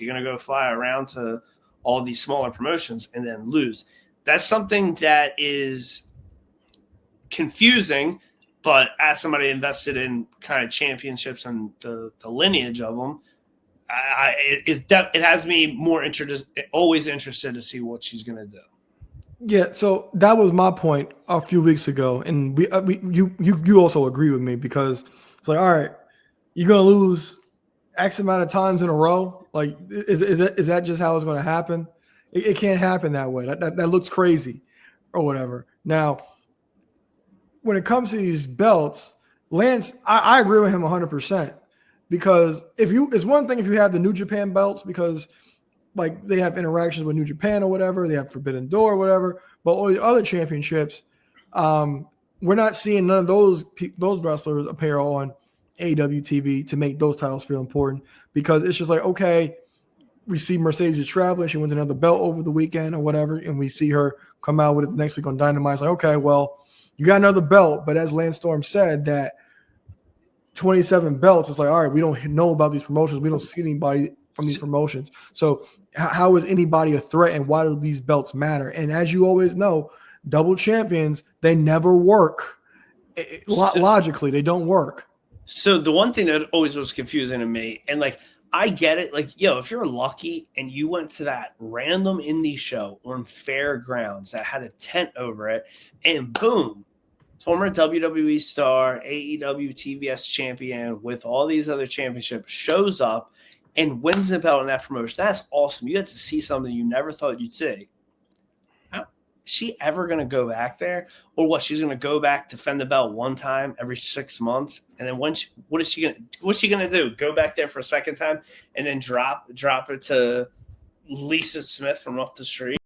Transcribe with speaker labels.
Speaker 1: You're going to go fly around to all these smaller promotions and then lose. That's something that is confusing, but as somebody invested in kind of championships and the lineage of them, it has me more always interested to see what she's going to do.
Speaker 2: Yeah, so that was my point a few weeks ago, and you also agree with me because it's like, all right, you're gonna lose X amount of times in a row. Like, is that just how it's going to happen? It can't happen that way. That looks crazy, or whatever. Now, when it comes to these belts, Lance, I agree with him 100% because it's one thing if you have the New Japan belts because like they have interactions with New Japan or whatever, they have Forbidden Door or whatever, but all the other championships, we're not seeing none of those wrestlers appear on AEW TV to make those titles feel important because it's just like, okay, we see Mercedes is traveling, she wins another belt over the weekend or whatever, and we see her come out with it next week on Dynamite. It's like, okay, well, you got another belt, but as Lance Storm said, that 27 belts, it's like, all right, we don't know about these promotions, we don't see anybody from these promotions. So how is anybody a threat and why do these belts matter? And as you always know, double champions, they never work. Logically, they don't work.
Speaker 1: So the one thing that always was confusing to me, and like I get it, like, if you're lucky and you went to that random indie show on Fairgrounds that had a tent over it, and boom, former WWE star, AEW TBS champion with all these other championships shows up and wins the belt in that promotion. That's awesome. You get to see something you never thought you'd see. Is she ever going to go back there? Or what? She's going to go back, defend the belt one time every 6 months, and then what's she going to do? Go back there for a second time and then drop it to Lisa Smith from up the street?